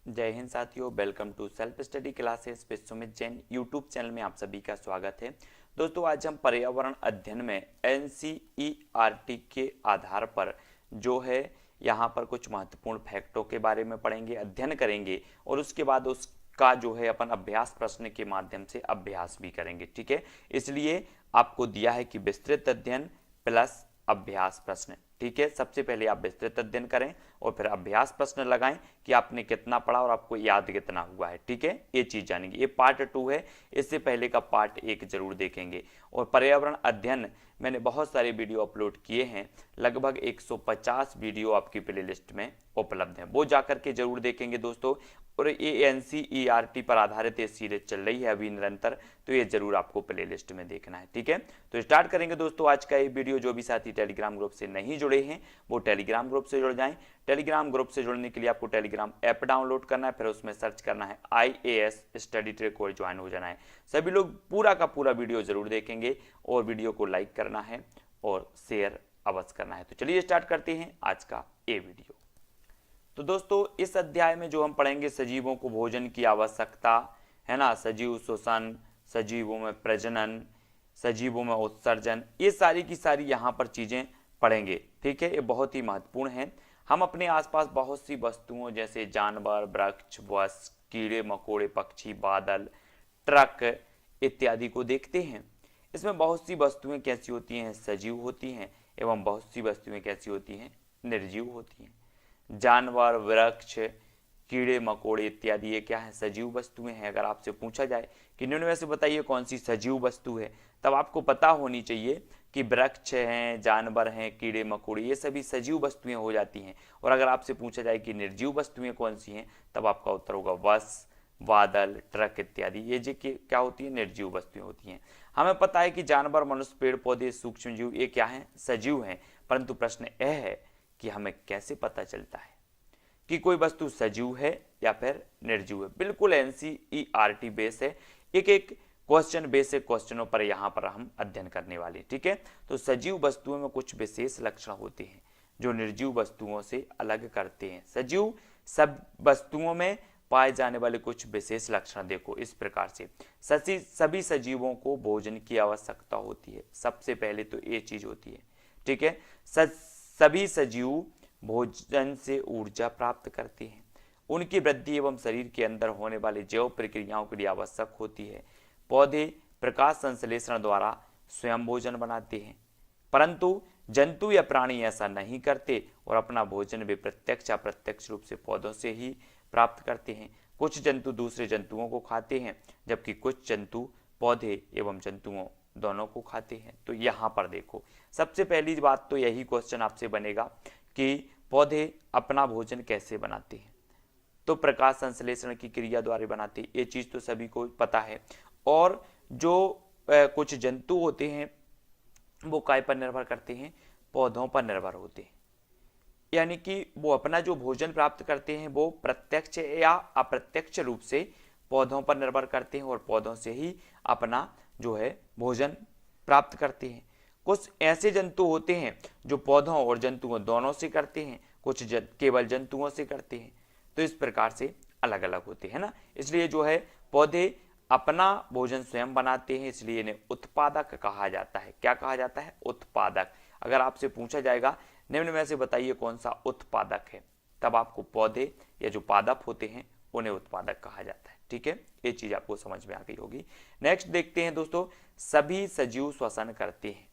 जय हिंद साथियों, welcome to self study classes with Sumit Jain YouTube channel में आप सभी का स्वागत है। दोस्तों, आज हम पर्यावरण अध्ययन में एनसीईआरटी के आधार पर जो है यहाँ पर कुछ महत्वपूर्ण फैक्टों के बारे में पढ़ेंगे, अध्ययन करेंगे और उसके बाद उसका जो है अपन अभ्यास प्रश्न के माध्यम से अभ्यास भी करेंगे। ठीक है, इसलिए आपको दिया है कि विस्तृत अध्ययन प्लस अभ्यास प्रश्न। ठीक है, सबसे पहले आप विस्तृत अध्ययन करें और फिर अभ्यास प्रश्न लगाएं कि आपने कितना पढ़ा और आपको याद कितना हुआ है। ठीक है, ये चीज जानेंगे। ये पार्ट 2 है, इससे पहले का पार्ट 1 जरूर देखेंगे। और पर्यावरण अध्ययन मैंने बहुत सारे वीडियो अपलोड किए हैं, लगभग 150 वीडियो आपकी प्लेलिस्ट में उपलब्ध है, वो जाकर के जरूर देखेंगे दोस्तों। और ये एनसीईआरटी पर आधारित ये सीरीज चल रही है अभी निरंतर, तो ये जरूर आपको प्लेलिस्ट में देखना है। ठीक है, तो स्टार्ट करेंगे दोस्तों आज का ये वीडियो। जो भी साथी टेलीग्राम ग्रुप से नहीं जुड़े हैं वो टेलीग्राम ग्रुप से जुड़ जाएं। टेलीग्राम ग्रुप से जुड़ने के लिए आपको टेलीग्राम ऐप डाउनलोड करना है, फिर उसमें सर्च करना है IAS स्टडी ट्रैक और ज्वाइन हो जाना है। सभी लोग पूरा का पूरा वीडियो जरूर देखेंगे और वीडियो को लाइक करना है और शेयर अवश्य करना है। तो चलिए स्टार्ट करते हैं आज का ये वीडियो। तो दोस्तों, इस अध्याय में जो हम पढ़ेंगे, सजीवों को भोजन की आवश्यकता है ना, सजीव श्वसन, सजीवों में प्रजनन, सजीवों में उत्सर्जन, ये सारी की सारी यहाँ पर चीजें पढ़ेंगे। ठीक है, ये बहुत ही महत्वपूर्ण है। हम अपने आसपास बहुत सी वस्तुओं जैसे जानवर, वृक्ष, वृक्ष, कीड़े मकोड़े, पक्षी, बादल, ट्रक इत्यादि को देखते हैं। इसमें बहुत सी वस्तुएं कैसी होती हैं, सजीव होती हैं, एवं बहुत सी वस्तुएं कैसी होती हैं, निर्जीव होती हैं। जानवर, वृक्ष, कीड़े मकोड़े इत्यादि ये क्या है, सजीव वस्तुएं हैं। अगर आपसे पूछा जाए कि निम्न में से बताइए कौन सी सजीव वस्तु है, तब आपको पता होनी चाहिए कि वृक्ष हैं, जानवर हैं, कीड़े मकोड़े, ये सभी सजीव वस्तुएं हो जाती हैं। और अगर आपसे पूछा जाए कि निर्जीव वस्तुएं कौन सी हैं, तब आपका उत्तर होगा वस, बादल, ट्रक इत्यादि। ये जो क्या होती है, निर्जीव वस्तुएं होती हैं। हमें पता है कि जानवर, मनुष्य, पेड़ पौधे, सूक्ष्म जीव ये क्या है, सजीव हैं। परंतु प्रश्न यह है कि हमें कैसे पता चलता है कि कोई वस्तु सजीव है या फिर निर्जीव है। बिल्कुल एनसीईआरटी बेस है, एक एक क्वेश्चन, बेसिक क्वेश्चनों पर यहाँ पर हम अध्ययन करने वाले। ठीक है, तो सजीव वस्तुओं में कुछ विशेष लक्षण होते हैं जो निर्जीव वस्तुओं से अलग करते हैं। सजीव सब वस्तुओं में पाए जाने वाले कुछ विशेष लक्षण देखो इस प्रकार से। सभी सजीवों को भोजन की आवश्यकता होती है, सबसे पहले तो ये चीज होती है। ठीक है, सभी सजीव भोजन से ऊर्जा प्राप्त करते हैं। उनकी वृद्धि एवं शरीर के अंदर होने वाली जैव प्रक्रियाओं के लिए आवश्यक होती है। पौधे प्रकाश संश्लेषण द्वारा स्वयं भोजन बनाते हैं, परंतु जंतु या प्राणी ऐसा नहीं करते और अपना भोजन वे प्रत्यक्ष या अप्रत्यक्ष रूप से पौधों से ही प्राप्त करते हैं। कुछ जंतु दूसरे जंतुओं को खाते हैं, जबकि कुछ जंतु पौधे एवं जंतुओं दोनों को खाते हैं। तो यहाँ पर देखो, सबसे पहली बात तो यही क्वेश्चन आपसे बनेगा कि पौधे अपना भोजन कैसे बनाते हैं, तो प्रकाश संश्लेषण की क्रिया द्वारा बनाते हैं, ये चीज तो सभी को पता है। और जो कुछ जंतु होते हैं वो काय पर निर्भर करते हैं, पौधों पर निर्भर होते हैं। यानी कि वो अपना जो भोजन प्राप्त करते हैं वो प्रत्यक्ष या अप्रत्यक्ष रूप से पौधों पर निर्भर करते हैं और पौधों से ही अपना जो है भोजन प्राप्त करते हैं। कुछ ऐसे जंतु होते हैं जो पौधों और जंतुओं दोनों से करते हैं, कुछ केवल जंतुओं से करते हैं। तो इस प्रकार से अलग अलग होते हैं ना, इसलिए जो है पौधे अपना भोजन स्वयं बनाते हैं, इसलिए इन्हें उत्पादक कहा जाता है। क्या कहा जाता है, उत्पादक। अगर आपसे पूछा जाएगा निम्न में से बताइए कौन सा उत्पादक है, तब आपको पौधे या जो पादप होते हैं उन्हें उत्पादक कहा जाता है। ठीक है, ये चीज आपको समझ में आ गई होगी। नेक्स्ट देखते हैं दोस्तों, सभी सजीव श्वसन करते हैं।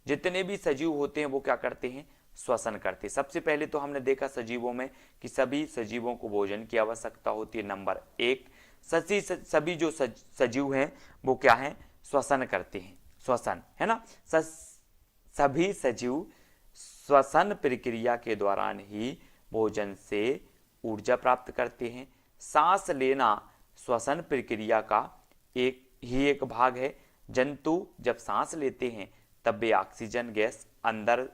जितने भी सजीव होते हैं वो क्या करते हैं, श्वसन करते हैं। सबसे पहले तो हमने देखा सजीवों में कि सभी सजीवों को भोजन की आवश्यकता होती है। नंबर 1, सभी जो सजीव हैं वो क्या है, श्वसन करते हैं। श्वसन है ना, सभी सजीव श्वसन प्रक्रिया के दौरान ही भोजन से ऊर्जा प्राप्त करते हैं। सांस लेना श्वसन प्रक्रिया का एक भाग है। जंतु जब सांस लेते हैं तब वे ऑक्सीजन गैस अंदर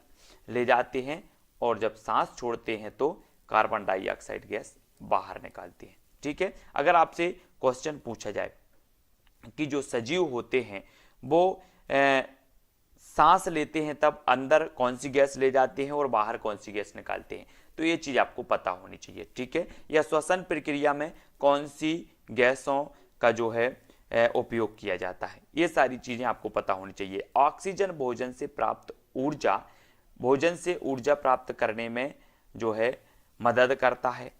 ले जाते हैं और जब सांस छोड़ते हैं तो कार्बन डाइऑक्साइड गैस बाहर निकालते हैं। ठीक है, अगर आपसे क्वेश्चन पूछा जाए कि जो सजीव होते हैं वो सांस लेते हैं तब अंदर कौन सी गैस ले जाते हैं और बाहर कौन सी गैस निकालते हैं, तो ये चीज आपको पता होनी चाहिए, ठीक है। या श्वसन प्रक्रिया में कौन सी गैसों का जो है उपयोग किया जाता है, ये सारी चीजें आपको पता होनी चाहिए। ऑक्सीजन भोजन से प्राप्त ऊर्जा, भोजन से ऊर्जा प्राप्त करने में जो है मदद करता है।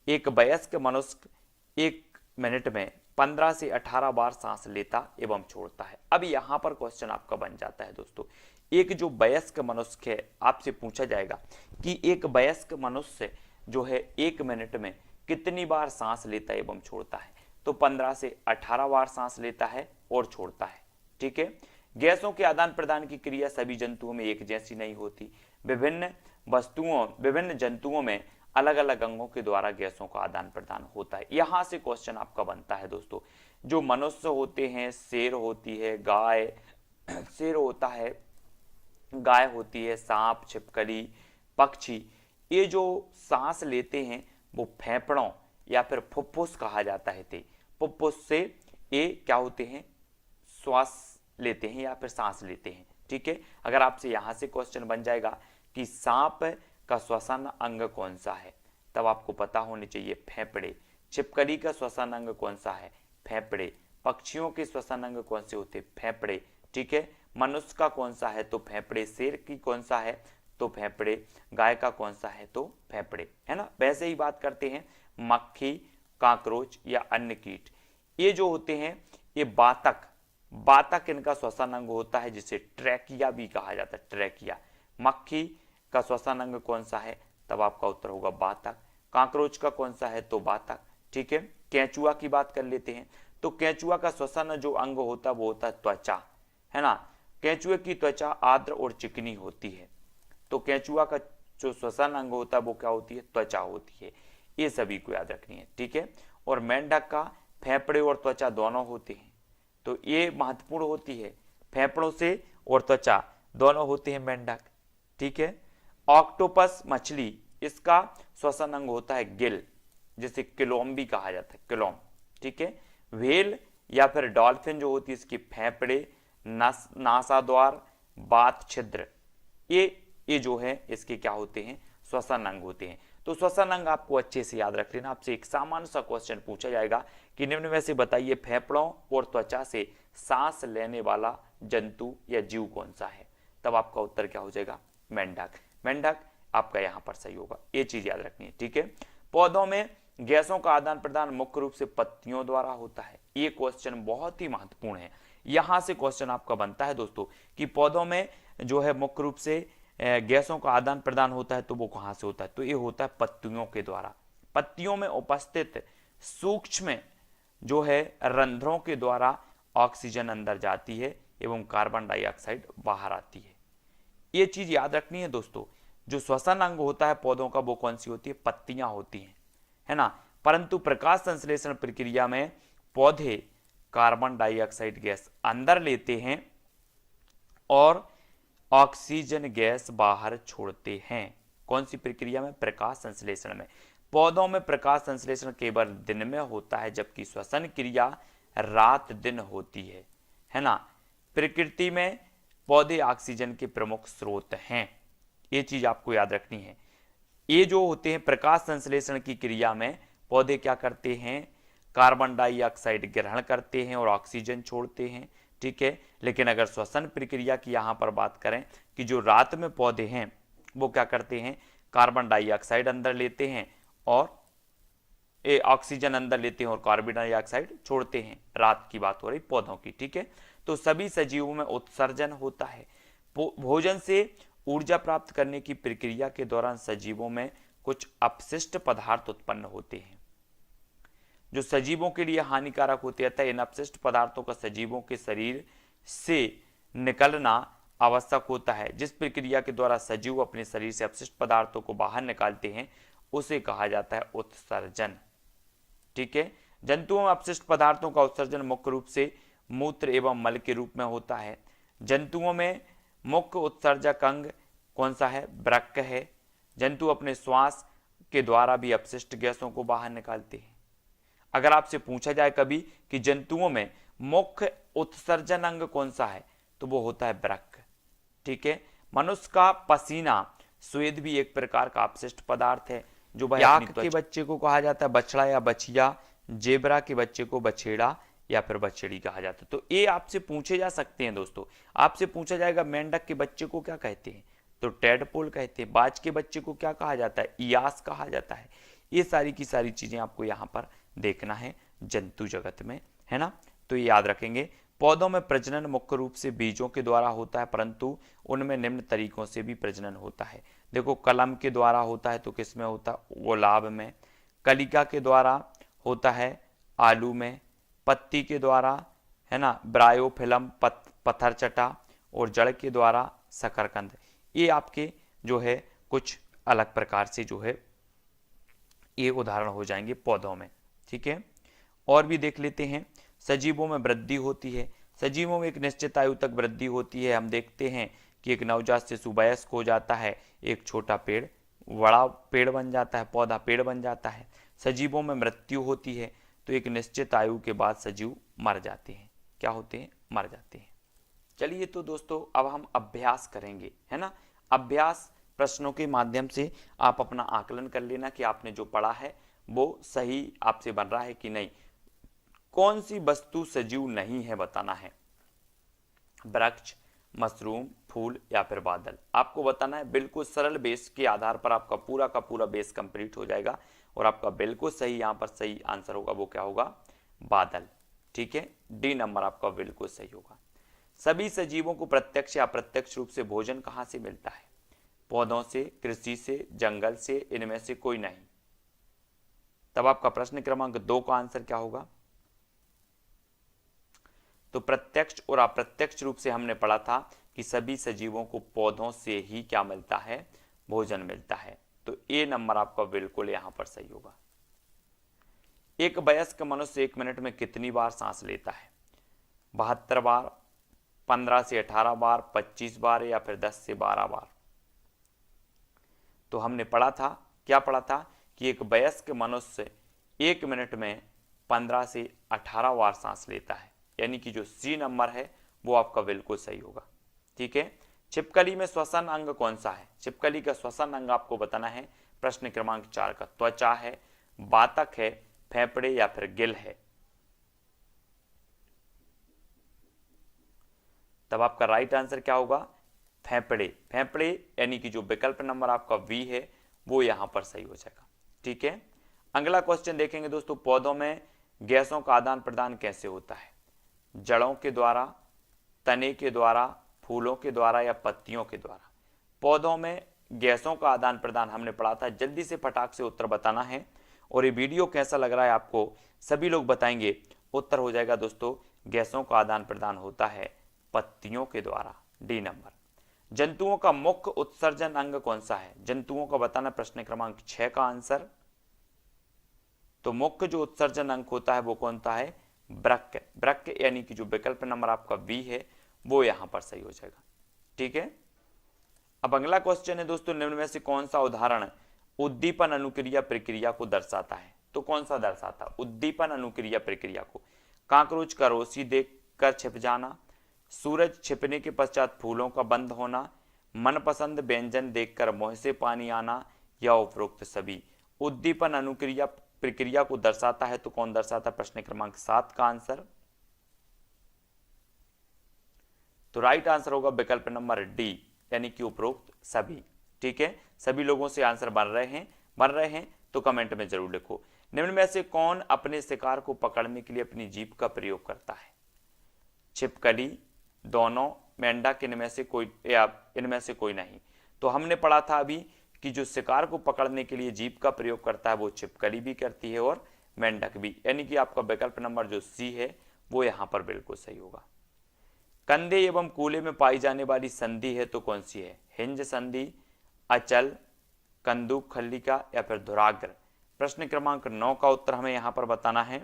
एक वयस्क मनुष्य 1 मिनट में 15 से 18 बार सांस लेता एवं छोड़ता है। अब यहाँ पर क्वेश्चन आपका बन जाता है दोस्तों, एक जो वयस्क मनुष्य है, आपसे पूछा जाएगा कि एक वयस्क मनुष्य जो है 1 मिनट में कितनी बार सांस लेता एवं छोड़ता है, तो 15 से 18 बार सांस लेता है और छोड़ता है, ठीक है। गैसों के आदान प्रदान की क्रिया सभी जंतुओं में एक जैसी नहीं होती। विभिन्न जंतुओं में अलग अलग अंगों के द्वारा गैसों का आदान प्रदान होता है। यहां से क्वेश्चन आपका बनता है दोस्तों, जो मनुष्य होते हैं, शेर होती है, शेर होता है, गाय होती है, सांप, छिपकली, पक्षी, ये जो सांस लेते हैं वो फेफड़ों या फिर फुफ्फुस कहा जाता है। फुफ्फुस से ये क्या होते हैं, श्वास लेते हैं या फिर सांस लेते हैं, ठीक है। अगर आपसे यहां से क्वेश्चन बन जाएगा कि सांप का श्वसन अंग कौन सा है, तब आपको पता होनी चाहिए फेफड़े। छिपकली का श्वसन अंग कौन सा है, फेफड़े। पक्षियों के श्वसन अंग कौन से होते, फेफड़े, ठीक है। मनुष्य का कौन सा है, तो फेफड़े। शेर की कौन सा है, तो फेफड़े। गाय का कौन सा है, तो फेफड़े, है ना। वैसे ही बात करते हैं मक्खी, काकरोच या अन्य कीट, ये जो होते हैं ये बातक इनका श्वसन अंग होता है, जिसे ट्रैकिया भी कहा जाता है, ट्रैकिया। मक्खी का श्वसन अंग कौन सा है, तब आपका उत्तर होगा बातक। काकरोच का कौन सा है, तो बातक, ठीक है। केंचुआ की बात कर लेते हैं, तो केंचुआ का श्वसन जो अंग होता है वो होता है त्वचा, है ना। केंचुए की त्वचा आर्द्र और चिकनी होती है, तो केंचुआ का जो श्वसन अंग होता है वो क्या होती है, त्वचा होती है। ये सभी को याद रखनी है, ठीक है। और मेंढक का फेफड़े और त्वचा दोनों होते हैं, तो ये महत्वपूर्ण होती है, फेफड़ों से और त्वचा दोनों होते हैं मेंढक, ठीक है। ऑक्टोपस मछली, इसका श्वसन अंग होता है गिल, जिसे किलोम भी कहा जाता है, किलोम, ठीक है। व्हेल या फिर डॉल्फिन जो होती है, इसकी फेफड़े, नासाद्वार, बात छिद्र, ये जो है इसके क्या होते हैं, श्वसन अंग होते हैं। तो श्वसन अंग आपको अच्छे से याद रख लेना। आपसे एक सामान्य सा क्वेश्चन पूछा जाएगा कि निम्न में से बताइए फेफड़ों और त्वचा से सांस लेने वाला जंतु या जीव कौन सा है, तब आपका उत्तर क्या हो जाएगा, मेंढक। मेंढक आपका यहां पर सही होगा, ये चीज याद रखनी है, ठीक है। पौधों में गैसों का आदान प्रदान मुख्य रूप से पत्तियों द्वारा होता है। ये क्वेश्चन बहुत ही महत्वपूर्ण है। यहां से क्वेश्चन आपका बनता है दोस्तों कि पौधों में जो है मुख्य रूप से गैसों का आदान प्रदान होता है, तो वो कहां से होता है, तो ये होता है पत्तियों के द्वारा। पत्तियों में उपस्थित सूक्ष्म जो है रंध्रों के द्वारा ऑक्सीजन अंदर जाती है एवं कार्बन डाइऑक्साइड बाहर आती है। ये चीज याद रखनी है दोस्तों, जो श्वसन अंग होता है पौधों का वो कौन सी होती है, पत्तियां होती हैं, है ना। परंतु प्रकाश संश्लेषण प्रक्रिया में पौधे कार्बन डाइऑक्साइड गैस अंदर लेते हैं और ऑक्सीजन गैस बाहर छोड़ते हैं। कौन सी प्रक्रिया में, प्रकाश संश्लेषण में। पौधों में प्रकाश संश्लेषण केवल दिन में होता है, जबकि श्वसन क्रिया रात दिन होती है ना। प्रकृति में पौधे ऑक्सीजन के प्रमुख स्रोत हैं, ये चीज आपको याद रखनी है। ये जो होते हैं प्रकाश संश्लेषण की क्रिया में पौधे क्या करते हैं, कार्बन डाइऑक्साइड ग्रहण करते हैं और ऑक्सीजन छोड़ते हैं, ठीक है। लेकिन अगर श्वसन प्रक्रिया की यहां पर बात करें कि जो रात में पौधे हैं वो क्या करते हैं, कार्बन डाइऑक्साइड अंदर लेते हैं और ऑक्सीजन अंदर लेते हैं और कार्बन डाइऑक्साइड छोड़ते हैं। रात की बात हो रही पौधों की, ठीक है। तो सभी सजीवों में उत्सर्जन होता है। भोजन से ऊर्जा प्राप्त करने की प्रक्रिया के दौरान सजीवों में कुछ अपशिष्ट पदार्थ उत्पन्न होते हैं जो सजीवों के लिए हानिकारक होते हैं। इन अपशिष्ट पदार्थों का सजीवों के शरीर से निकलना आवश्यक होता है। जिस प्रक्रिया के द्वारा सजीव अपने शरीर से अपशिष्ट पदार्थों को बाहर निकालते हैं उसे कहा जाता है उत्सर्जन, ठीक है। जंतुओं में अपशिष्ट पदार्थों का उत्सर्जन मुख्य रूप से मूत्र एवं मल के रूप में होता है। जंतुओं में मुख्य उत्सर्जक अंग कौन सा है, वृक्क है। जंतु अपने श्वास के द्वारा भी अपशिष्ट गैसों को बाहर निकालते हैं। अगर आपसे पूछा जाए कभी कि जंतुओं में मुख्य उत्सर्जन अंग कौन सा है, तो वो होता है वृक्क, ठीक है। मनुष्य का पसीना स्वेद भी एक प्रकार का अपशिष्ट पदार्थ है जो भाई याक के बच्चे को कहा जाता है बछड़ा या बछिया, जेबरा के बच्चे को बछेड़ा या फिर बछड़ी कहा जाता है। तो ये आपसे पूछे जा सकते हैं दोस्तों, आपसे पूछा जाएगा मेंढक के बच्चे को क्या कहते हैं, तो टेडपोल कहते हैं। बाज के बच्चे को क्या कहा जाता है, इयास कहा जाता है। ये सारी की सारी चीजें आपको यहाँ पर देखना है जंतु जगत में, है ना। तो ये याद रखेंगे। पौधों में प्रजनन मुख्य रूप से बीजों के द्वारा होता है, परंतु उनमें निम्न तरीकों से भी प्रजनन होता है। देखो, कलम के द्वारा होता है तो किसमें होता है, गुलाब में। कलिका के द्वारा होता है आलू में। पत्ती के द्वारा, है ना, ब्रायोफिलम पत्थरचटा। और जड़ के द्वारा शकरकंद। ये आपके जो है कुछ अलग प्रकार से जो है ये उदाहरण हो जाएंगे पौधों में, ठीक है। और भी देख लेते हैं। सजीवों में वृद्धि होती है। सजीवों में एक निश्चित आयु तक वृद्धि होती है। हम देखते हैं कि एक नवजात शिशु वयस्क हो जाता है, एक छोटा पेड़ बड़ा पेड़ बन जाता है, पौधा पेड़ बन जाता है। सजीवों में मृत्यु होती है, तो एक निश्चित आयु के बाद सजीव मर जाते हैं। क्या होते हैं, मर जाते हैं। चलिए तो दोस्तों अब हम अभ्यास करेंगे, है ना। अभ्यास प्रश्नों के माध्यम से आप अपना आकलन कर लेना कि आपने जो पढ़ा है वो सही आपसे बन रहा है कि नहीं। कौन सी वस्तु सजीव नहीं है बताना है, वृक्ष, मशरूम, फूल या फिर बादल, आपको बताना है। बिल्कुल सरल बेस के आधार पर आपका पूरा का पूरा बेस कंप्लीट हो जाएगा और आपका बिल्कुल सही यहाँ पर सही आंसर होगा, वो क्या होगा, बादल, ठीक है। डी नंबर आपका बिल्कुल सही होगा। सभी सजीवों को प्रत्यक्ष या अप्रत्यक्ष रूप से भोजन कहाँ से मिलता है, पौधों से, कृषि से, जंगल से, इनमें से कोई नहीं। तब आपका प्रश्न क्रमांक 2 का आंसर क्या होगा, तो प्रत्यक्ष और अप्रत्यक्ष रूप से हमने पढ़ा था कि सभी सजीवों को पौधों से ही क्या मिलता है, भोजन मिलता है। तो ए नंबर आपका बिल्कुल यहां पर सही होगा। एक वयस्क मनुष्य 1 मिनट में कितनी बार सांस लेता है, 72 बार, 15 से 18 बार, 25 बार या फिर 10 से 12 बार। तो हमने पढ़ा था, क्या पढ़ा था कि एक वयस्क मनुष्य 1 मिनट में 15 से 18 बार सांस लेता है, यानी कि जो सी नंबर है वो आपका बिल्कुल सही होगा, ठीक है। छिपकली में श्वसन अंग कौन सा है, छिपकली का श्वसन अंग आपको बताना है प्रश्न क्रमांक 4 का। त्वचा है, बातक है, फेफड़े या फिर गिल है। तब आपका राइट आंसर क्या होगा, फेफड़े। फेफड़े यानी कि जो विकल्प नंबर आपका बी है वो यहां पर सही हो जाएगा, ठीक है। अगला क्वेश्चन देखेंगे दोस्तों, पौधों में गैसों का आदान प्रदान कैसे होता है, जड़ों के द्वारा, तने के द्वारा, फूलों के द्वारा या पत्तियों के द्वारा। पौधों में गैसों का आदान प्रदान हमने पढ़ा था, जल्दी से फटाक से उत्तर बताना है। और ये वीडियो कैसा लग रहा है आपको सभी लोग बताएंगे। उत्तर हो जाएगा दोस्तों, गैसों का आदान प्रदान होता है पत्तियों के द्वारा, डी नंबर। जंतुओं का मुख्य उत्सर्जन अंग कौन सा है, जंतुओं का बताना प्रश्न क्रमांक 6 का आंसर। तो मुख्य जो उत्सर्जन अंग होता है वो कौन सा है, वृक्क। वृक्क यानी कि जो विकल्प नंबर आपका बी है वो यहां पर सही हो जाएगा, ठीक है। अब अगला क्वेश्चन है दोस्तों, निम्न में से कौन सा उदाहरण उद्दीपन अनुक्रिया प्रक्रिया को दर्शाता है, तो कौन सा दर्शाता उद्दीपन अनुक्रिया प्रक्रिया को, काकरोच का रोसी देखकर छिप जाना, सूरज छिपने के पश्चात फूलों का बंद होना, मनपसंद व्यंजन देखकर मुंह से पानी आना या उपरोक्त सभी। उद्दीपन अनुक्रिया प्रक्रिया को दर्शाता है तो कौन दर्शाता है, प्रश्न क्रमांक 7 का आंसर। तो राइट आंसर होगा विकल्प नंबर डी, यानी कि उपरोक्त सभी, ठीक है। सभी लोगों से आंसर बन रहे हैं तो कमेंट में जरूर लिखो। निम्न में से कौन अपने शिकार को पकड़ने के लिए अपनी जीभ का प्रयोग करता है, छिपकली, दोनों, मेंढक, इनमें से कोई या इनमें से कोई नहीं। तो हमने पढ़ा था अभी कि जो शिकार को पकड़ने के लिए जीभ का प्रयोग करता है वो छिपकली भी करती है और मेंढक भी, यानी कि आपका विकल्प नंबर जो सी है वो यहां पर बिल्कुल सही होगा। कंधे एवं कूले में पाई जाने वाली संधि है तो कौन सी है, हिंज संधि, अचल, कंदूक खल्लिका या फिर धुराग्र। प्रश्न क्रमांक 9 का उत्तर हमें यहां पर बताना है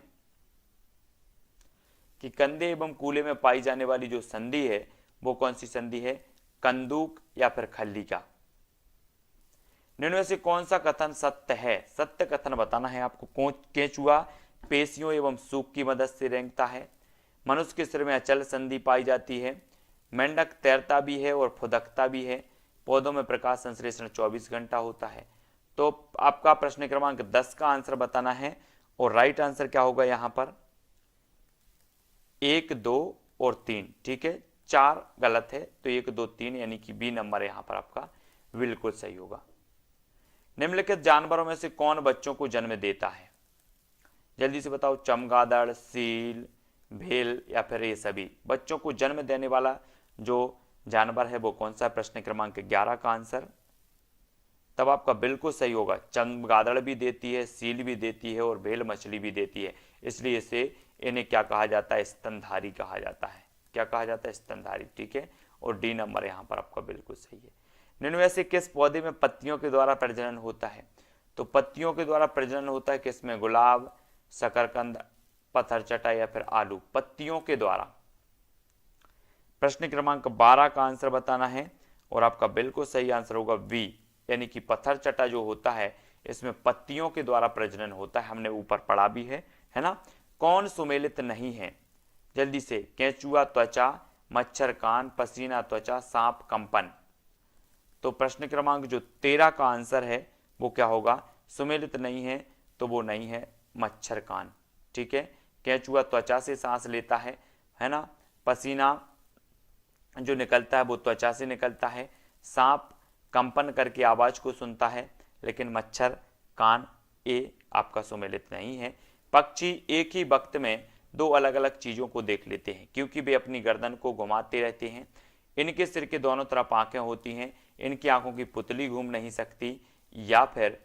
कि कंधे एवं कूले में पाई जाने वाली जो संधि है वो कौन सी संधि है, कंदूक या फिर खल्लिका। निम्न में से कौन सा कथन सत्य है, सत्य कथन बताना है आपको। केंचुआ पेशियों एवं सूख की मदद से रेंगता है, मनुष्य के सिर में अचल संधि पाई जाती है, मेंढक तैरता भी है और फुदकता भी है, पौधों में प्रकाश संश्लेषण 24 घंटा होता है। तो आपका प्रश्न क्रमांक 10 का आंसर बताना है और राइट आंसर क्या होगा यहां पर 1, 2 और 3। ठीक है, 4 गलत है तो 1, 2, 3 यानी कि बी नंबर यहां पर आपका बिल्कुल सही होगा। निम्नलिखित जानवरों में से कौन बच्चों को जन्म देता है? जल्दी से बताओ। चमगादड़, सील, भेल या फिर ये सभी। बच्चों को जन्म देने वाला जो जानवर है वो कौन सा? प्रश्न क्रमांक 11 का आंसर तब आपका बिल्कुल सही होगा। चमगादड़ भी देती है, सील भी देती है और भेल मछली भी देती है, इसलिए इसे इन्हें क्या कहा जाता है? स्तनधारी कहा जाता है। क्या कहा जाता है? स्तनधारी। ठीक है, और डी नंबर यहां पर आपका बिल्कुल सही है। निम्न में से किस पौधे में पत्तियों के द्वारा प्रजनन होता है? तो पत्तियों के द्वारा प्रजनन होता है किसमें? गुलाब, शकरकंद, पत्थरचटा या फिर आलू। पत्तियों के द्वारा। प्रश्न क्रमांक 12 का आंसर बताना है और आपका बिल्कुल सही आंसर होगा बी, यानी कि पत्थरचटा जो होता है इसमें पत्तियों के द्वारा प्रजनन होता है। हमने ऊपर पढ़ा भी है ना। कौन सुमेलित नहीं है? जल्दी से। केंचुआ त्वचा, मच्छर कान, पसीना त्वचा, सांप कंपन। तो प्रश्न क्रमांक जो 13 का आंसर है वो क्या होगा? सुमेलित नहीं है तो वो नहीं है मच्छर कान। ठीक है, केंचुआ त्वचा से सांस लेता है ना। पसीना जो निकलता है वो त्वचा से निकलता है। सांप कंपन करके आवाज को सुनता है, लेकिन मच्छर कान ए आपका सुमेलित नहीं है। पक्षी एक ही वक्त में दो अलग अलग चीजों को देख लेते हैं क्योंकि वे अपनी गर्दन को घुमाते रहते हैं। इनके सिर के दोनों तरफ आंखें होती हैं, इनकी आंखों की पुतली घूम नहीं सकती, या फिर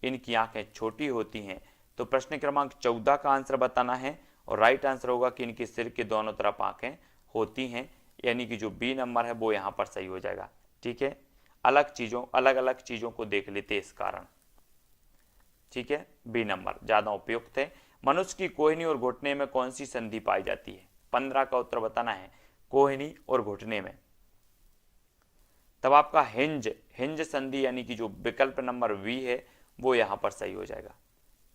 इनकी आंखें छोटी होती हैं। तो प्रश्न क्रमांक 14 का आंसर बताना है और राइट आंसर होगा कि इनके सिर के दोनों तरफ आंखें होती हैं, यानी कि जो बी नंबर है वो यहां पर सही हो जाएगा। ठीक है, अलग अलग चीजों को देख लेते इस कारण। ठीक है, बी नंबर ज्यादा उपयुक्त है। मनुष्य की कोहनी और घुटने में कौन सी संधि पाई जाती है? 15 का उत्तर बताना है, कोहनी और घुटने में। तब आपका हिंज संधि यानी कि जो विकल्प नंबर वी है वो यहां पर सही हो जाएगा।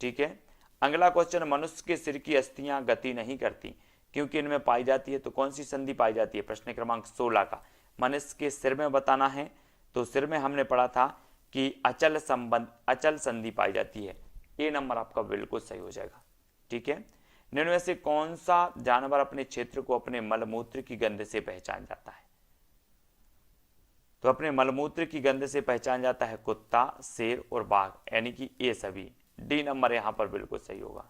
ठीक है, अगला क्वेश्चन, मनुष्य के सिर की अस्थियां गति नहीं करती क्योंकि इनमें पाई जाती है, तो कौन सी संधि पाई जाती है? प्रश्न क्रमांक 16 का। मनुष्य के सिर में बताना है, तो सिर में हमने पढ़ा था कि अचल संधि पाई जाती है। ए नंबर आपका बिल्कुल सही हो जाएगा। ठीक है, निम्न में से कौन सा जानवर अपने क्षेत्र को अपने मलमूत्र की गंध से पहचान जाता है? तो अपने मलमूत्र की गंध से पहचान जाता है कुत्ता, शेर और बाघ, यानी कि ये सभी। डी नंबर यहां पर बिल्कुल सही होगा।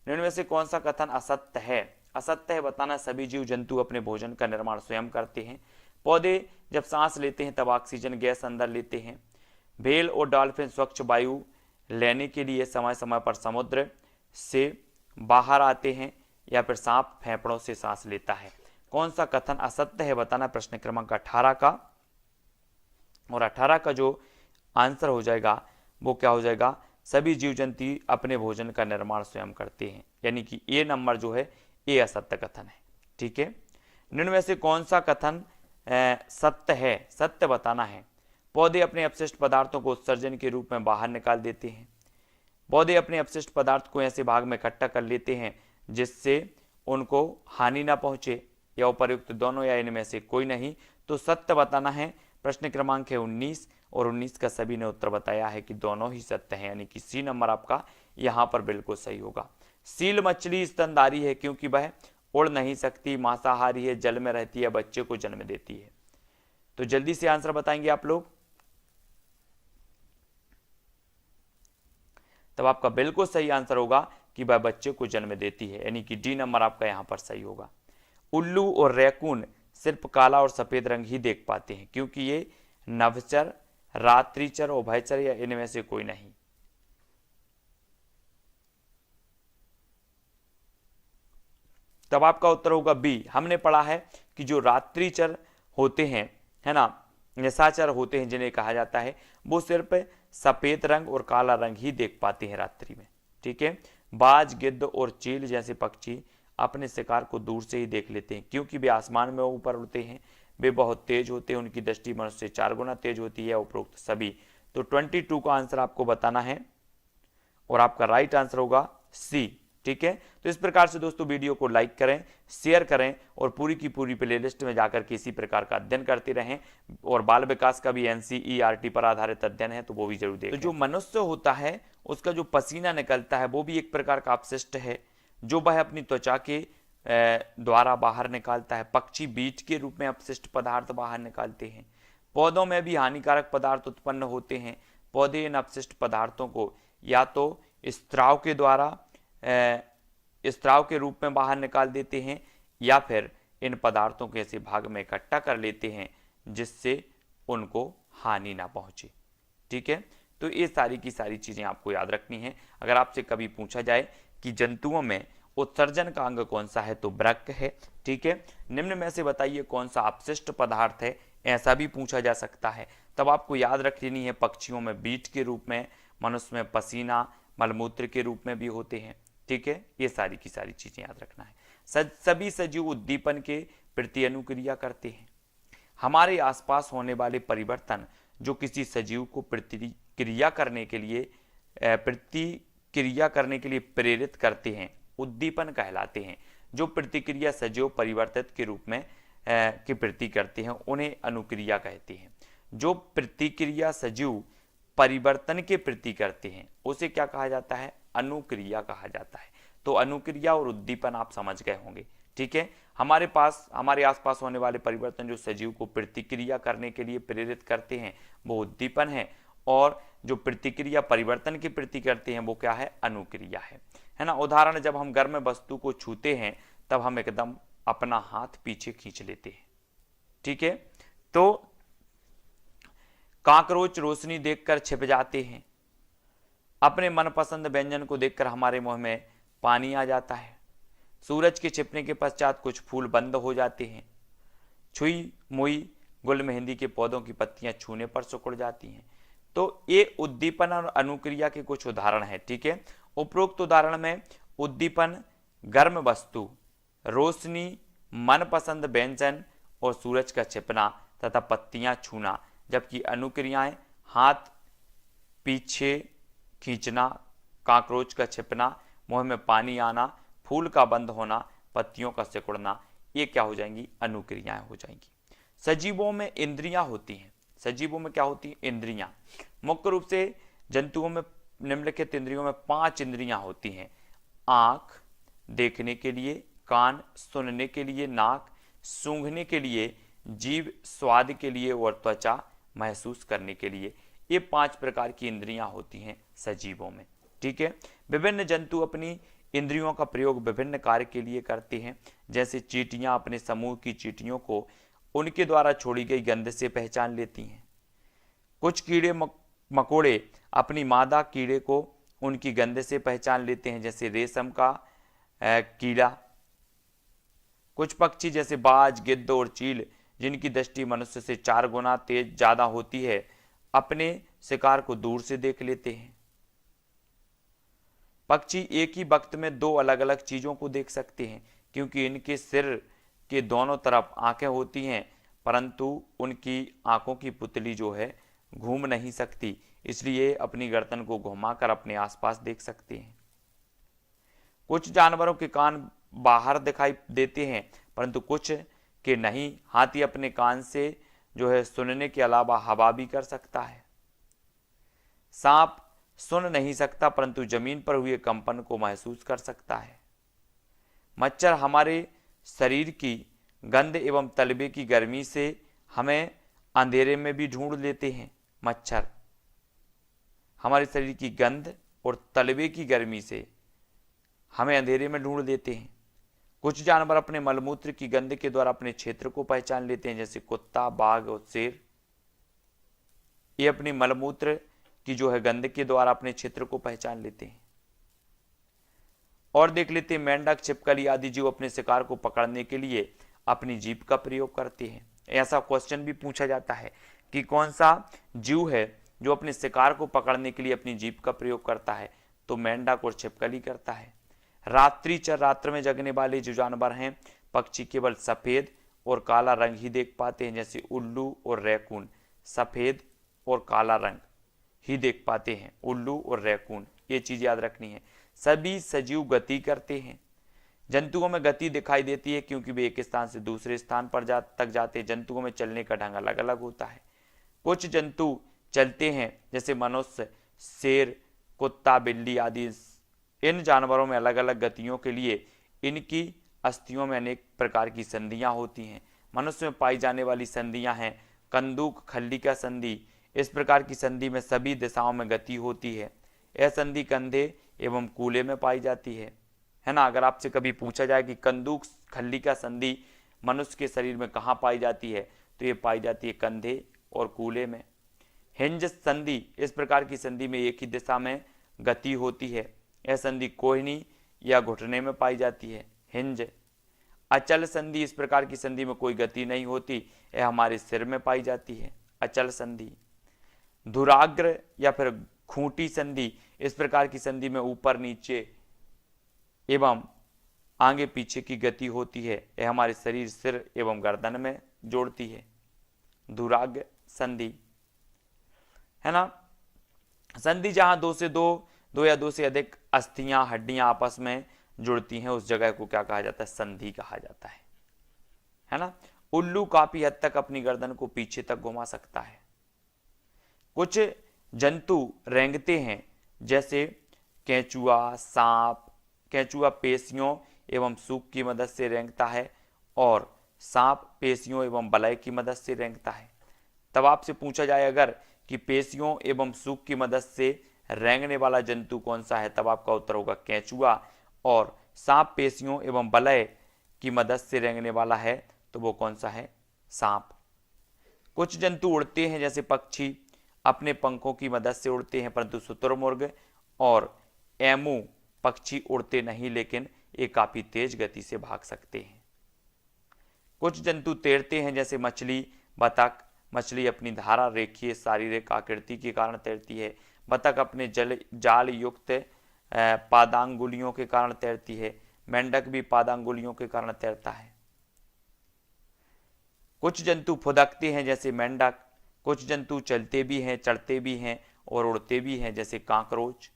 निम्न में से कौन सा कथन असत्य है? असत्य है बताना, सभी जीव जंतु अपने भोजन का निर्माण स्वयं करते हैं। पौधे जब सांस लेते हैं तब ऑक्सीजन गैस अंदर लेते हैं। व्हेल और डॉल्फिन स्वच्छ वायु लेने के लिए समय समय पर समुद्र से बाहर आते हैं, या फिर सांप फेफड़ों से सांस लेता है। कौन सा कथन असत्य है बताना, प्रश्न क्रमांक 18 का। और 18 का जो आंसर हो जाएगा वो क्या हो जाएगा? सभी जीव जंतु अपने भोजन का निर्माण स्वयं करते हैं, यानी कि ए नंबर जो है ये असत्य कथन है। ठीक है, निम्न में से कौन सा कथन सत्य है? सत्य बताना है। पौधे अपने अपशिष्ट पदार्थों को उत्सर्जन के रूप में बाहर निकाल देते हैं। पौधे अपने अपशिष्ट पदार्थ को ऐसे भाग में इकट्ठा कर लेते हैं जिससे उनको हानि ना पहुंचे, या उपर्युक्त दोनों या इनमें से कोई नहीं। तो सत्य बताना है। प्रश्न क्रमांक है 19 और 19 का सभी ने उत्तर बताया है कि दोनों ही सत्य हैं, यानी कि सी नंबर आपका यहां पर बिल्कुल सही होगा। सील मछली स्तनधारी है क्योंकि वह उड़ नहीं सकती, मांसाहारी है, जल में रहती है, बच्चे को जन्म देती है। तो जल्दी से आंसर बताएंगे आप लोग। तब आपका बिल्कुल सही आंसर होगा कि वह बच्चे को जन्म देती है, यानी कि डी नंबर आपका यहां पर सही होगा। उल्लू और रैकून सिर्फ काला और सफेद रंग ही देख पाते हैं क्योंकि ये नभचर, रात्रिचर, उभयचर या इनमें से कोई नहीं। तब आपका उत्तर होगा बी। हमने पढ़ा है कि जो रात्रिचर होते हैं, है ना, निशाचर होते हैं जिन्हें कहा जाता है, वो सिर्फ सफेद रंग और काला रंग ही देख पाते हैं रात्रि में। ठीक है, बाज, गिद्ध और चील जैसे पक्षी अपने शिकार को दूर से ही देख लेते हैं क्योंकि वे आसमान में ऊपर उड़ते हैं, वे बहुत तेज होते हैं, उनकी दृष्टि मनुष्य से 4 गुना तेज होती है, उपरोक्त सभी। तो 22 का आंसर आपको बताना है और आपका राइट आंसर होगा सी। ठीक है। तो इस प्रकार से दोस्तों वीडियो को लाइक करें, शेयर करें और पूरी की पूरी प्लेलिस्ट में जाकर के इसी प्रकार का अध्ययन करते रहें। और बाल विकास का भी एनसीईआरटी पर आधारित अध्ययन है तो वो भी जरूर देखें। तो जो मनुष्य होता है उसका जो पसीना निकलता है वो भी एक प्रकार का अपशिष्ट है जो वह अपनी त्वचा के द्वारा बाहर निकालता है। पक्षी बीज के रूप में अपशिष्ट पदार्थ बाहर निकालते हैं। पौधों में भी हानिकारक पदार्थ उत्पन्न होते हैं। पौधे इन अपशिष्ट पदार्थों को या तो स्त्राव के द्वारा स्त्राव के रूप में बाहर निकाल देते हैं या फिर इन पदार्थों के ऐसे भाग में इकट्ठा कर लेते हैं जिससे उनको हानि ना पहुंचे। ठीक है, तो ये सारी की सारी चीजें आपको याद रखनी है। अगर आपसे कभी पूछा जाए कि जंतुओं में उत्सर्जन का अंग कौन सा है तो वृक्क है। ठीक है, निम्न में से बताइए कौन सा अपशिष्ट पदार्थ है, ऐसा भी पूछा जा सकता है। तब आपको याद रख लेनी है पक्षियों में बीज के रूप में, मनुष्य में पसीना मलमूत्र के रूप में भी होते हैं। ठीक है, ये सारी की सारी चीजें याद रखना है। सभी सजीव उद्दीपन के प्रति अनुक्रिया करते हैं। हमारे आसपास होने वाले परिवर्तन जो किसी सजीव को प्रतिक्रिया करने के लिए प्रेरित करते हैं उद्दीपन कहलाते हैं। जो प्रतिक्रिया सजीव परिवर्तित के रूप में की प्रति करते हैं उन्हें अनुक्रिया कहते हैं। जो प्रतिक्रिया सजीव परिवर्तन के प्रति करते हैं उसे क्या कहा जाता है, अनुक्रिया कहा जाता है। तो अनुक्रिया और उद्दीपन आप समझ गए होंगे। ठीक है, हमारे आसपास होने वाले परिवर्तन जो सजीव को प्रतिक्रिया करने के लिए प्रेरित करते हैं वो उद्दीपन है, और जो प्रतिक्रिया परिवर्तन के प्रति करते हैं वो क्या है, अनुक्रिया है ना। उदाहरण, जब हम गर्म वस्तु को छूते हैं तब हम एकदम अपना हाथ पीछे खींच लेते हैं। ठीक है, तो कॉकरोच रोशनी देखकर छिप जाते हैं। अपने मनपसंद व्यंजन को देखकर हमारे मुंह में पानी आ जाता है। सूरज के छिपने के पश्चात कुछ फूल बंद हो जाते हैं। छुई मुई गुल मेहंदी के पौधों की पत्तियां छूने पर सिकुड़ जाती हैं। तो ये उद्दीपन और अनुक्रिया के कुछ उदाहरण हैं। ठीक है, उपरोक्त उदाहरण में उद्दीपन गर्म वस्तु, रोशनी, मनपसंद व्यंजन और सूरज का छिपना तथा पत्तियां छूना, जबकि अनुक्रियाएं हाथ पीछे खींचना, कॉकरोच का छिपना, मुंह में पानी आना, फूल का बंद होना, पत्तियों का सिकुड़ना, ये क्या हो जाएंगी, अनुक्रियाएं हो जाएंगी। सजीवों में इंद्रियां होती हैं। सजीवों में क्या होती है, इंद्रियां। मुख्य रूप से जंतुओं में निम्नलिखित इंद्रियों में 5 इंद्रियां होती हैं। आंख देखने के लिए, कान सुनने के लिए, नाक सूंघने के लिए, जीभ स्वाद के लिए और त्वचा महसूस करने के लिए। ये 5 प्रकार की इंद्रियां होती हैं सजीवों में। ठीक है, विभिन्न जंतु अपनी इंद्रियों का प्रयोग विभिन्न कार्य के लिए करते हैं। जैसे चींटियां अपने समूह की चींटियों को उनके द्वारा छोड़ी गई गंध से पहचान लेती हैं। कुछ कीड़े मकोड़े अपनी मादा कीड़े को उनकी गंध से पहचान लेते हैं, जैसे रेशम का कीड़ा। कुछ पक्षी जैसे बाज, गिद्ध और चील, जिनकी दृष्टि मनुष्य से 4 गुना तेज ज्यादा होती है, अपने शिकार को दूर से देख लेते हैं। पक्षी एक ही वक्त में 2 अलग अलग चीजों को देख सकते हैं, क्योंकि इनके सिर के दोनों तरफ आंखें होती हैं, परंतु उनकी आंखों की पुतली जो है घूम नहीं सकती, इसलिए अपनी गर्दन को घुमाकर अपने आसपास देख सकते हैं। कुछ जानवरों के कान बाहर दिखाई देते हैं, परंतु कुछ के नहीं। हाथी अपने कान से जो है सुनने के अलावा हवा भी कर सकता है। सांप सुन नहीं सकता, परंतु जमीन पर हुए कंपन को महसूस कर सकता है। मच्छर हमारे शरीर की गंध एवं तलबे की गर्मी से हमें अंधेरे में भी ढूंढ लेते हैं। मच्छर हमारे शरीर की गंध और तलबे की गर्मी से हमें अंधेरे में ढूंढ लेते हैं। कुछ जानवर अपने मलमूत्र की गंध के द्वारा अपने क्षेत्र को पहचान लेते हैं, जैसे कुत्ता, बाघ और शेर। ये अपने मलमूत्र की जो है गंध के द्वारा अपने क्षेत्र को पहचान लेते हैं। और देख लेते हैं मेंढक, छिपकली आदि जीव अपने शिकार को पकड़ने के लिए अपनी जीभ का प्रयोग करते हैं। ऐसा क्वेश्चन भी पूछा जाता है कि कौन सा जीव है जो अपने शिकार को पकड़ने के लिए अपनी जीभ का प्रयोग करता है, तो मेंढक और छिपकली करता है। रात्र में जगने वाले जो जानवर हैं, पक्षी केवल सफेद और काला रंग ही देख पाते हैं, जैसे उल्लू और रैकून सफेद और काला रंग ही देख पाते हैं, उल्लू और रैकून। ये चीज याद रखनी है। सभी सजीव गति करते हैं। जंतुओं में गति दिखाई देती है क्योंकि वे एक स्थान से दूसरे स्थान पर तक जाते हैं। जंतुओं में चलने का ढंग अलग अलग होता है। कुछ जंतु चलते हैं जैसे मनुष्य, शेर, कुत्ता, बिल्ली आदि। इन जानवरों में अलग अलग गतियों के लिए इनकी अस्थियों में अनेक प्रकार की संधियां होती हैं। मनुष्य में पाई जाने वाली संधियां हैं कंदूक, खल्लिका संधि। इस प्रकार की संधि में सभी दिशाओं में गति होती है। यह संधि कंधे एवं कूल्हे में पाई जाती है ना। अगर आपसे कभी पूछा जाए कि कंदूक, खल्लिका संधि मनुष्य के शरीर में कहाँ पाई जाती है, तो ये पाई जाती है कंधे और कूल्हे में। हिंज संधि, इस प्रकार की संधि में एक ही दिशा में गति होती है। यह संधि कोहनी या घुटने में पाई जाती है। हिंज। अचल संधि, इस प्रकार की संधि में कोई गति नहीं होती, यह हमारे सिर में पाई जाती है। अचल संधि। धुराग्र या फिर खूंटी संधि, इस प्रकार की संधि में ऊपर नीचे एवं आगे पीछे की गति होती है। यह हमारे शरीर, सिर एवं गर्दन में जोड़ती है। धुराग्र संधि, है ना। संधि जहां दो या दो से अधिक अस्थियां, हड्डियां आपस में जुड़ती हैं, उस जगह को क्या कहा जाता है? संधि कहा जाता है ना। उल्लू काफी हद तक अपनी गर्दन को पीछे तक घुमा सकता है। कुछ जंतु रेंगते हैं जैसे केंचुआ, सांप। केंचुआ पेशियों एवं सूप की मदद से रेंगता है और सांप पेशियों एवं बलय की मदद से रेंगता है। तब आपसे पूछा जाए अगर कि पेशियों एवं सूप की मदद से रेंगने वाला जंतु कौन सा है, तब आपका उत्तर होगा केंचुआ। और सांप पेशियों एवं बलय की मदद से रेंगने वाला है, तो वो कौन सा है? सांप। कुछ जंतु उड़ते हैं जैसे पक्षी अपने पंखों की मदद से उड़ते हैं, परंतु शुतुरमुर्ग और एमू पक्षी उड़ते नहीं, लेकिन ये काफी तेज गति से भाग सकते हैं। कुछ जंतु तैरते हैं जैसे मछली, बतख। मछली अपनी धारा रेखीय शारीरिक आकृति के कारण तैरती है। बतख अपने जाल युक्त पादांगुलियों के कारण तैरती है। मेंढक भी पादांगुलियों के कारण तैरता है। कुछ जंतु फुदकते हैं जैसे मेंढक। कुछ जंतु चलते भी हैं, चढ़ते भी हैं और उड़ते भी हैं जैसे कांकरोच।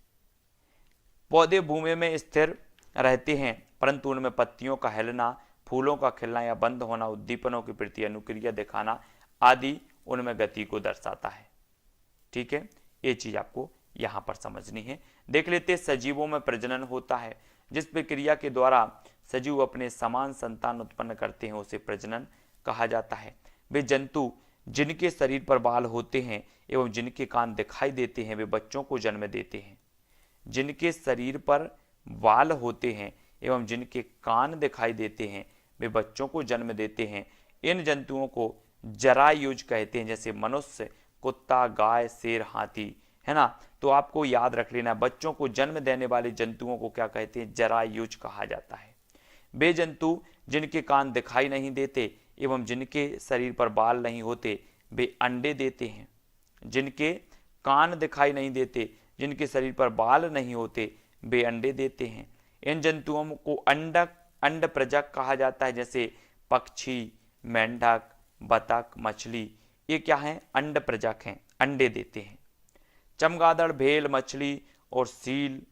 पौधे भूमि में स्थिर रहते हैं, परंतु उनमें पत्तियों का हिलना, फूलों का खिलना या बंद होना, उद्दीपनों के प्रति अनुक्रिया दिखाना आदि उनमें गति को दर्शाता है। ठीक है, ये चीज आपको यहां पर समझनी है। देख लेते, सजीवों में प्रजनन होता है। जिस प्रक्रिया के द्वारा सजीव अपने समान संतान उत्पन्न करते हैं उसे प्रजनन कहा जाता है। वे जंतु जिनके शरीर पर बाल होते हैं एवं जिनके कान दिखाई देते हैं वे बच्चों को जन्म देते हैं। जिनके शरीर पर बाल होते हैं एवं जिनके कान दिखाई देते हैं वे बच्चों को जन्म देते हैं। इन जंतुओं को जरायुज कहते हैं, जैसे मनुष्य, कुत्ता, गाय, शेर, हाथी, है ना। तो आपको याद रख लेना, बच्चों को जन्म देने वाले जंतुओं को क्या कहते हैं? जरायुज कहा जाता है। वे जंतु जिनके कान दिखाई नहीं देते एवं जिनके शरीर पर बाल नहीं होते वे अंडे देते हैं। जिनके कान दिखाई नहीं देते, जिनके शरीर पर बाल नहीं होते वे अंडे देते हैं। इन जंतुओं को अंड प्रजक कहा जाता है, जैसे पक्षी, मेंढक, बतख, मछली। ये क्या है? अंड प्रजक हैं, अंडे देते हैं। चमगादड़, भेल मछली और सील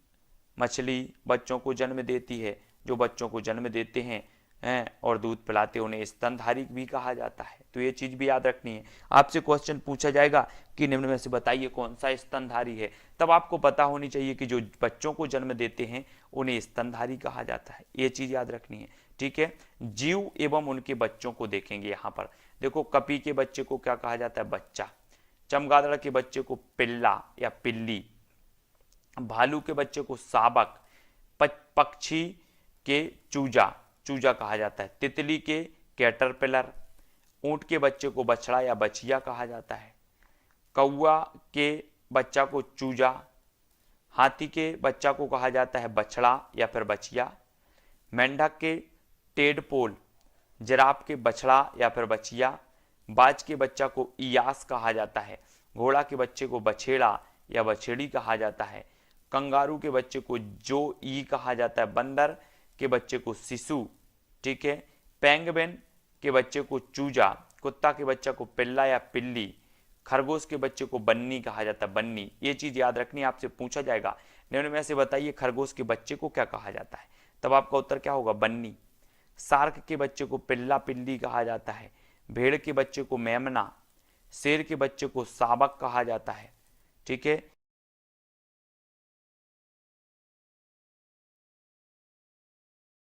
मछली बच्चों को जन्म देती है। जो बच्चों को जन्म देते हैं और दूध पिलाते उन्हें स्तनधारी भी कहा जाता है। तो ये चीज भी याद रखनी है। आपसे क्वेश्चन पूछा जाएगा कि निम्न में से बताइए कौन सा स्तनधारी है, तब आपको पता होनी चाहिए कि जो बच्चों को जन्म देते हैं उन्हें स्तनधारी कहा जाता है। ये चीज याद रखनी है। ठीक है, जीव एवं उनके बच्चों को देखेंगे। यहाँ पर देखो, कपी के बच्चे को क्या कहा जाता है? बच्चा। चमगादड़ के बच्चे को पिल्ला या पिल्ली। भालू के बच्चे को शावक। पक्षी के चूजा कहा जाता है। तितली के कैटरपिलर। ऊंट के बच्चे को बछड़ा या बछिया कहा जाता है। कौआ के बच्चा को चूजा। हाथी के बच्चा को कहा जाता है बछड़ा या फिर बछिया। मेंढक के टेडपोल। जिराफ के बछड़ा या फिर बछिया। बाज के बच्चा को इयास कहा जाता है। घोड़ा के बच्चे को बछेड़ा या बछेड़ी कहा जाता है। कंगारू के बच्चे को जो ई कहा जाता है। बंदर के बच्चे को शिशु। ठीक है, पेंगुइन के बच्चे को चूजा। कुत्ता के बच्चे को पिल्ला या पिल्ली। खरगोश के बच्चे को बन्नी कहा जाता है, बन्नी। ये चीज याद रखनी, आपसे पूछा जाएगा निम्न में से बताइए खरगोश के बच्चे को क्या कहा जाता है। तब आपका उत्तर क्या होगा, बन्नी। सार्क के बच्चे को पिल्ला पिल्ली कहा जाता है। भेड़ के बच्चे को मेमना। शेर के बच्चे को शावक कहा जाता है। ठीक है,